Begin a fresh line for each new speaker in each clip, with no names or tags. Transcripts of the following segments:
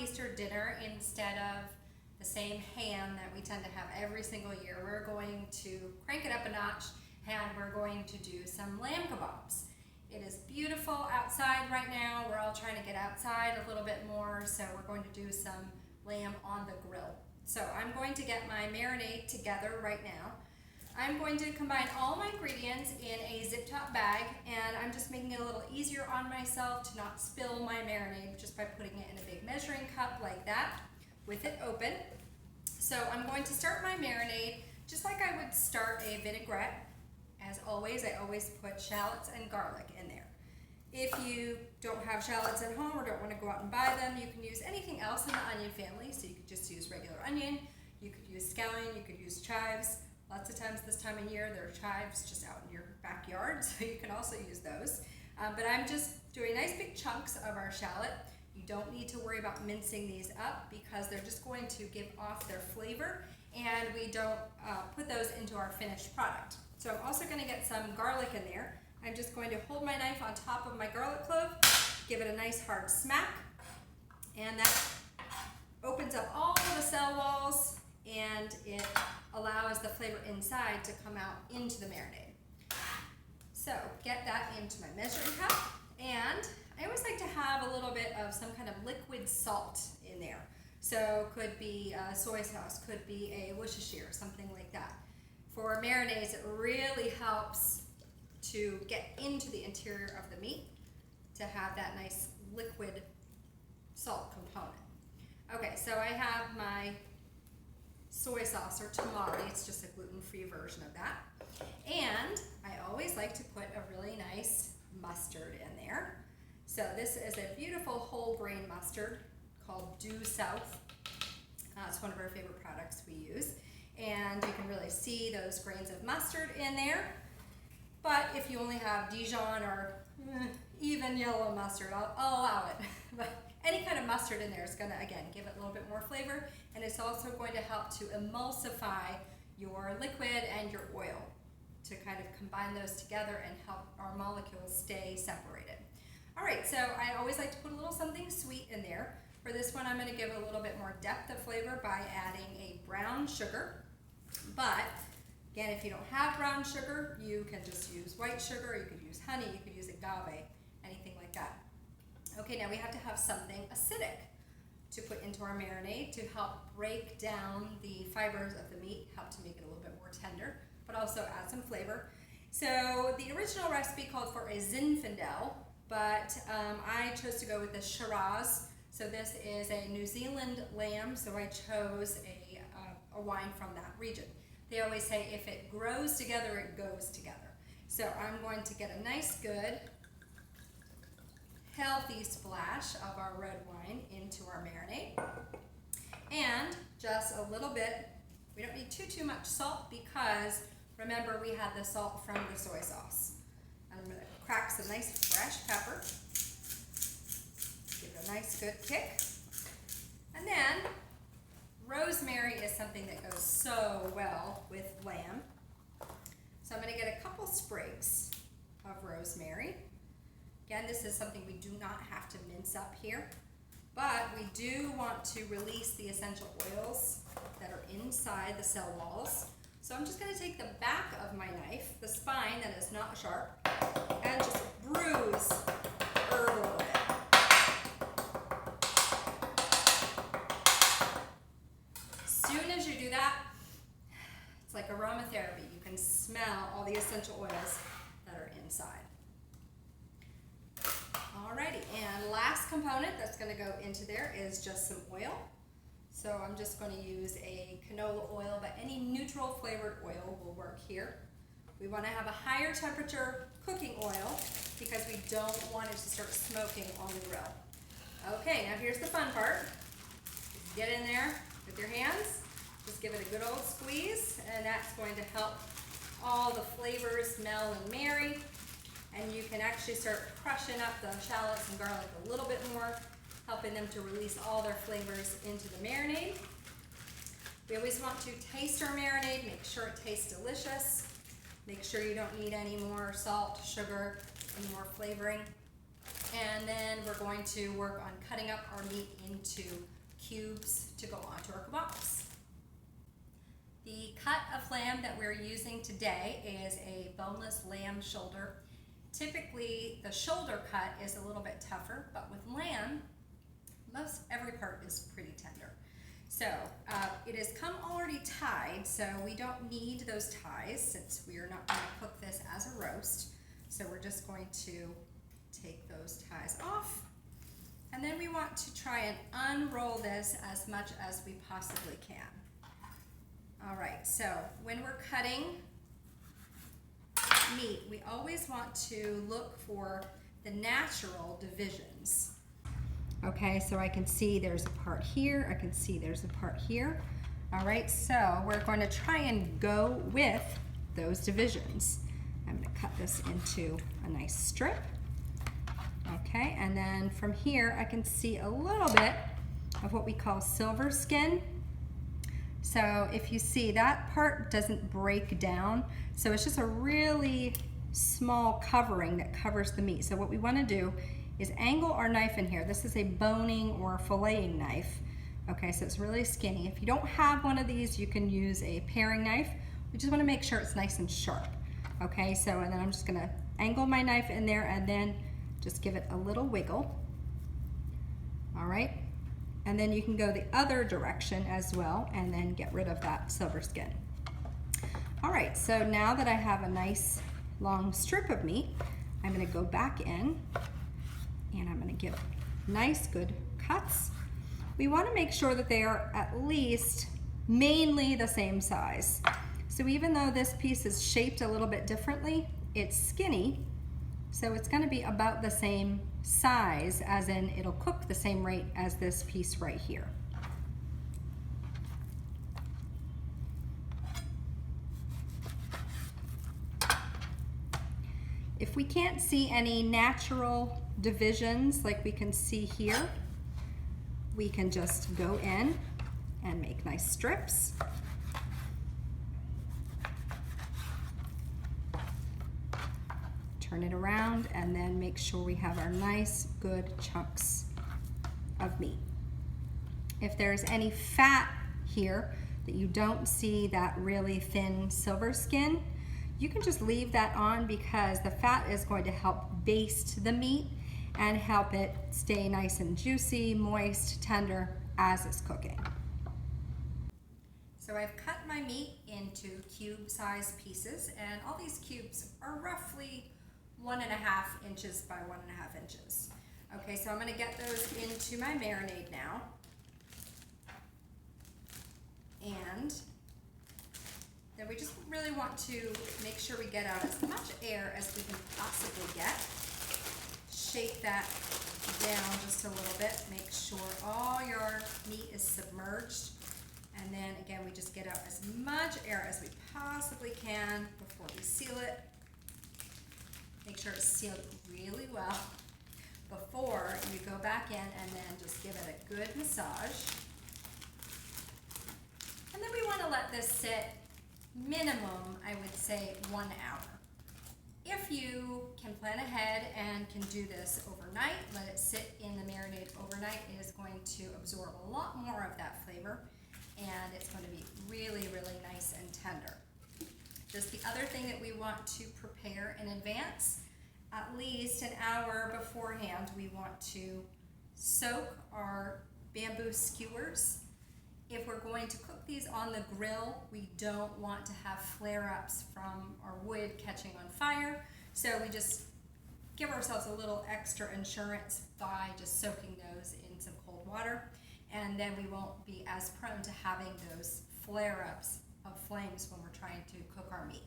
Easter dinner, instead of the same ham that we tend to have every single year, we're going to crank it up a notch and we're going to do some lamb kebabs. It is beautiful outside right now. We're all trying to get outside a little bit more, so we're going to do some lamb on the grill. So I'm going to get my marinade together right now. I'm going to combine all my ingredients in a zip top bag, and I'm just making it a little easier on myself to not spill my marinade just by putting it in a big measuring cup like that with it open. So I'm going to start my marinade just like I would start a vinaigrette. As always, I always put shallots and garlic in there. If you don't have shallots at home or don't want to go out and buy them, you can use anything else in the onion family. So you could just use regular onion, you could use scallion, you could use chives. Lots of times this time of year there are chives just out in your backyard, so you can also use those. But I'm just doing nice big chunks of our shallot. You don't need to worry about mincing these up because they're just going to give off their flavor, and we don't put those into our finished product. So I'm also going to get some garlic in there. I'm just going to hold my knife on top of my garlic clove, give it a nice hard smack, and that opens up all the cell walls and it allows the flavor inside to come out into the marinade. So get that into my measuring cup, and I always like to have a little bit of some kind of liquid salt in there. So could be soy sauce, could be a Worcestershire, something like that. For marinades, it really helps to get into the interior of the meat to have that nice liquid salt component. Okay, so I have my soy sauce or tamari, it's just a gluten-free version of that. And I always like to put a really nice mustard in there. So this is a beautiful whole grain mustard called Due South. It's one of our favorite products we use. And you can really see those grains of mustard in there. But if you only have Dijon or even yellow mustard, I'll allow it. But any kind of mustard in there is going to, again, give it a little bit more flavor, and it's also going to help to emulsify your liquid and your oil to kind of combine those together and help our molecules stay separated. All right, so I always like to put a little something sweet in there. For this one, I'm going to give it a little bit more depth of flavor by adding a brown sugar. But again, if you don't have brown sugar, you can just use white sugar, you could use honey, you could use agave, anything like that. Okay, now we have to have something acidic to put into our marinade to help break down the fibers of the meat, help to make it a little bit more tender, but also add some flavor. So the original recipe called for a Zinfandel, but I chose to go with the Shiraz. So this is a New Zealand lamb, so I chose a wine from that region. They always say if it grows together, it goes together. So I'm going to get a nice, good, healthy splash of our red wine into our marinade. And just a little bit, we don't need too much salt because remember we had the salt from the soy sauce. I'm going to crack some nice fresh pepper, give it a nice good kick. And then rosemary is something that goes so well with lamb. So I'm going to get a couple sprigs of rosemary. Again, this is something we do not have to mince up here, but we do want to release the essential oils that are inside the cell walls. So I'm just going to take the back of my knife, the spine that is not sharp, and just bruise the herb a little bit. Soon as you do that, it's like aromatherapy. You can smell all the essential oils that are inside. Alrighty, and last component that's going to go into there is just some oil. So I'm just going to use a canola oil, but any neutral flavored oil will work here. We want to have a higher temperature cooking oil because we don't want it to start smoking on the grill. Okay, now here's the fun part. Get in there with your hands, just give it a good old squeeze, and that's going to help all the flavors meld and marry. And you can actually start crushing up the shallots and garlic a little bit more, helping them to release all their flavors into the marinade. We always want to taste our marinade, make sure it tastes delicious. Make sure you don't need any more salt, sugar, any more flavoring. And then we're going to work on cutting up our meat into cubes to go onto our kebabs. The cut of lamb that we're using today is a boneless lamb shoulder. Typically, the shoulder cut is a little bit tougher, but with lamb, most every part is pretty tender. So it has come already tied, so we don't need those ties since we are not going to cook this as a roast. So we're just going to take those ties off. And then we want to try and unroll this as much as we possibly can. All right, so when we're cutting meat, we always want to look for the natural divisions. Okay, so I can see there's a part here, I can see there's a part here. All right, so we're going to try and go with those divisions. I'm going to cut this into a nice strip. Okay, and then from here I can see a little bit of what we call silver skin. So if you see, that part doesn't break down, so it's just a really small covering that covers the meat. So what we want to do is angle our knife in here. This is a boning or filleting knife. Okay, so it's really skinny. If you don't have one of these, you can use a paring knife. We just want to make sure it's nice and sharp. Okay, so and then I'm just going to angle my knife in there and then just give it a little wiggle. All right. And then you can go the other direction as well and then get rid of that silver skin. All right, so now that I have a nice long strip of meat, I'm going to go back in and I'm going to give nice good cuts. We want to make sure that they are at least mainly the same size. So even though this piece is shaped a little bit differently, it's skinny, so it's going to be about the same size, as in it'll cook the same rate as this piece right here. If we can't see any natural divisions like we can see here, we can just go in and make nice strips. Turn it around and then make sure we have our nice good chunks of meat. If there's any fat here that you don't see that really thin silver skin, you can just leave that on because the fat is going to help baste the meat and help it stay nice and juicy, moist, tender as it's cooking. So I've cut my meat into cube-sized pieces, and all these cubes are roughly 1.5 inches by 1.5 inches. Okay, so I'm going to get those into my marinade now. And then we just really want to make sure we get out as much air as we can possibly get. Shake that down just a little bit. Make sure all your meat is submerged. And then again, we just get out as much air as we possibly can before we seal it. Make sure it's sealed really well before you go back in, and then just give it a good massage. And then we want to let this sit minimum, I would say, 1 hour. If you can plan ahead and can do this overnight, let it sit in the marinade overnight, it is going to absorb a lot more of that flavor, and it's going to be really, really nice and tender. Just the other thing that we want to prepare in advance, at least an hour beforehand, we want to soak our bamboo skewers. If we're going to cook these on the grill, we don't want to have flare-ups from our wood catching on fire, so we just give ourselves a little extra insurance by just soaking those in some cold water, and then we won't be as prone to having those flare-ups of flames when we're trying to cook our meat.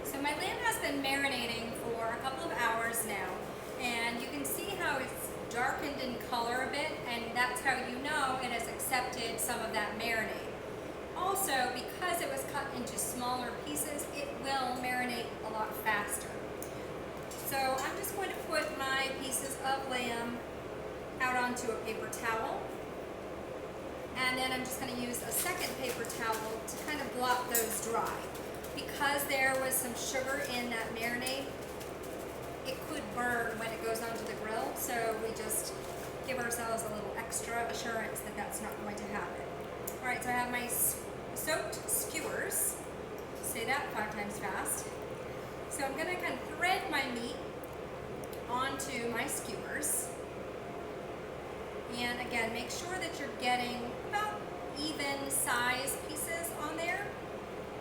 So my lamb has been marinating for a couple of hours now, and you can see how it's darkened in color a bit, and that's how you know it has accepted some of that marinade. Also, because it was cut into smaller pieces, it will marinate a lot faster. So I'm just going to put my pieces of lamb out onto a paper towel, and then I'm just going to use a second paper towel to kind of blot those dry. Because there was some sugar in that marinade, it could burn when it goes onto the grill, so we just give ourselves a little extra assurance that that's not going to happen. All right, so I have my soaked skewers. Say that 5 times fast. So I'm gonna kind of thread my meat onto my skewers. And again, make sure that you're getting about even size pieces on there,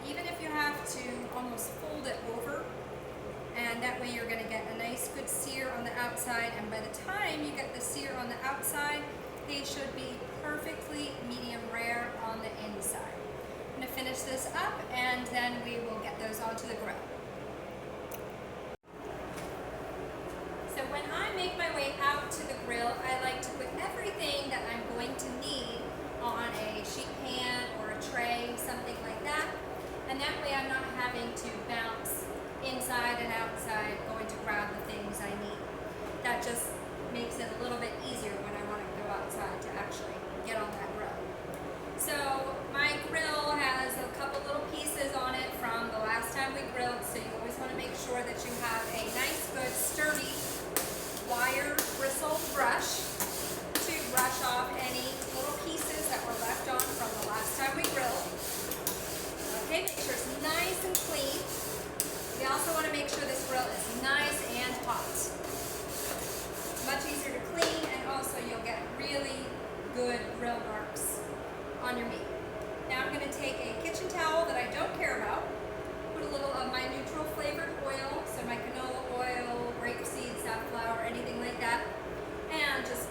even if you have to almost fold it over, and that way you're going to get a nice good sear on the outside, and by the time you get the sear on the outside, they should be perfectly medium rare on the inside. I'm going to finish this up and then we will get those onto the grill. So when I make my way out to the grill, I like to put everything that I'm going to need on a sheet pan or a tray, something like that. And that way I'm not having to bounce inside and outside going to grab the things I need. That just makes it a little bit easier when I want to go outside to actually get on that grill. So my grill has a couple little pieces on it from the last time we grilled, so you always want to make sure that you have a nice, good, sturdy wire bristle brush to brush off any little pieces that were left on from the last time we grilled. Okay, make sure it's nice and clean. We also want to make sure this grill is nice and hot. It's much easier to clean, and also you'll get really good grill marks on your meat. Now I'm going to take a kitchen towel that I don't care about, put a little of my neutral flavored oil, so my canola oil, grapeseed, safflower, anything like that, and just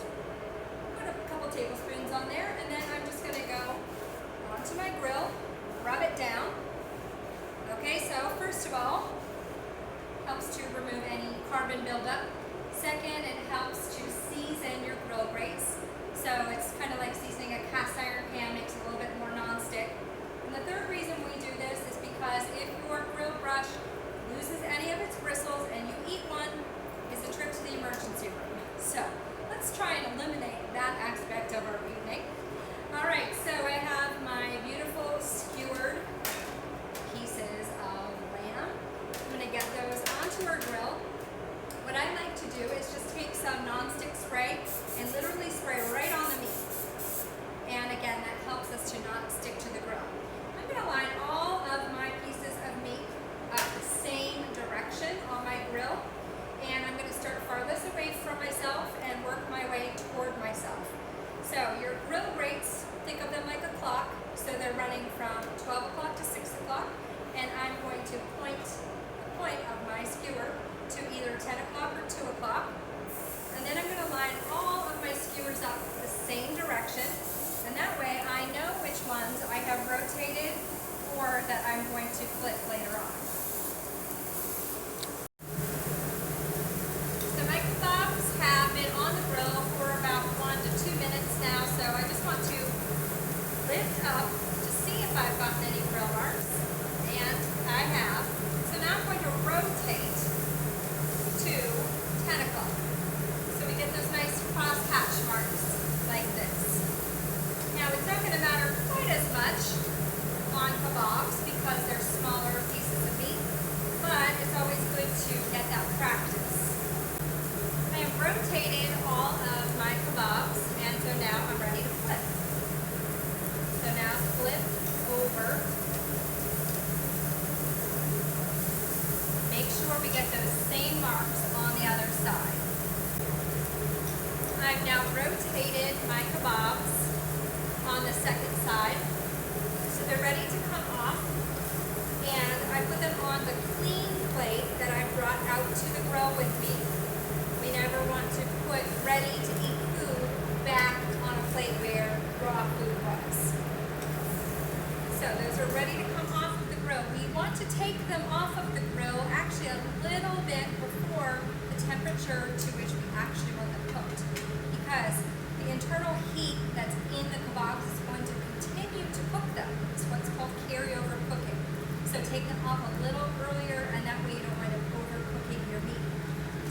put a couple tablespoons on there, and then I'm just going to go onto my grill, rub it down. Okay, so first of all, helps to remove any carbon buildup. Second, it helps to season your grill grates. So it's kind of like seasoning a cast iron pan, makes it a little bit more non-stick. And the third reason we do this is because if your grill brush loses any of its bristles and you eat one, it's a trip to the emergency room. So let's try and eliminate that aspect of our evening. All right, so I have my beautiful skewered pieces of lamb. I'm gonna get those onto our grill. What I like to do is just take some non-stick spray and literally spray right on the meat. And again, that helps us to not stick to the grill. I'm gonna line all of my pieces of meat up the same direction on my grill. And I'm gonna start farthest away from myself and work my way toward myself. So your grill grates, think of them like a clock. So they're running from 12 o'clock to 6 o'clock. And I'm going to point the point of my skewer to either 10 o'clock or 2 o'clock. And then I'm going to line all of my skewers up the same direction. And that way I know which ones I have rotated or that I'm going to flip later on. So my kebabs have been on the grill for about 1 to 2 minutes now. So I just want to lift up to see if I've gotten any grill marks. And I have. So now I'm going to rotate to 10 o'clock. So we get those nice cross hatch marks like this. Now it's not going to matter quite as much on kebabs because they're smaller pieces of meat, but it's always good to get that practice. I have rotated all of my kebabs, and so now I'm ready to flip. So now flip over. Make sure we get those same marks on the other side. I've now rotated my kebabs on the second side. So they're ready to come off. And I put them on the clean plate that I brought out to the grill with me. We never want to put ready to eat food back on a plate where raw food was. So those are ready to come off of the grill. We want to take them off of the grill actually a little bit before the temperature to which we actually want them cooked, because the internal heat that's in the kebabs is going to continue to cook them. It's what's called carryover cooking. So take them off a little earlier, and that way you don't wind up overcooking your meat.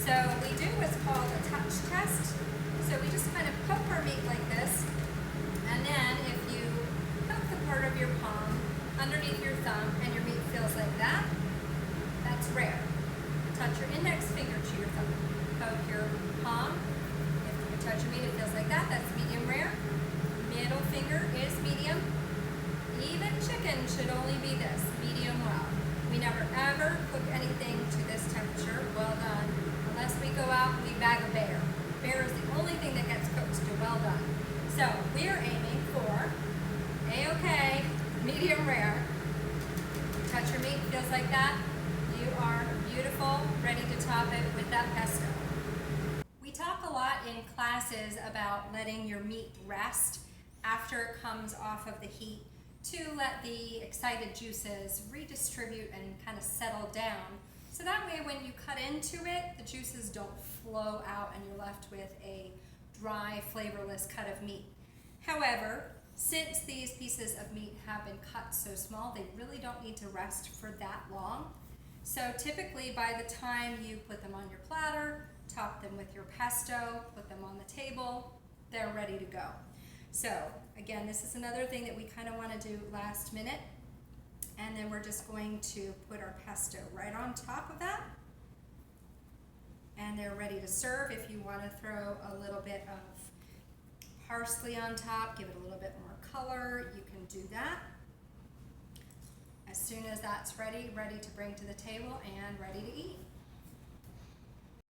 So we do what's called a touch test. So we just kind of poke our meat like this, and then if you poke the part of your palm underneath your thumb and your meat feels like that, that's rare. Touch your index finger to your thumb. Poke your palm. If you touch your meat, it feels like that. That's medium rare. Middle finger is medium. Even chicken should only be this, medium well. We never ever cook anything to this temperature, well done, unless we go out and we bag a bear. Bear is the only thing that gets cooked to well done. So we are aiming for A-OK, medium rare. Touch your meat, feels like that. You are beautiful, ready to top it with that pesto. We talk a lot in classes about letting your meat rest after it comes off of the heat to let the excited juices redistribute and kind of settle down. So that way when you cut into it, the juices don't flow out and you're left with a dry, flavorless cut of meat. However, since these pieces of meat have been cut so small, they really don't need to rest for that long. So typically by the time you put them on your platter, top them with your pesto, put them on the table, they're ready to go. So again, this is another thing that we kind of want to do last minute. And then we're just going to put our pesto right on top of that. And they're ready to serve. If you want to throw a little bit of parsley on top, give it a little bit more color, you can do that. As soon as that's ready to bring to the table and ready to eat.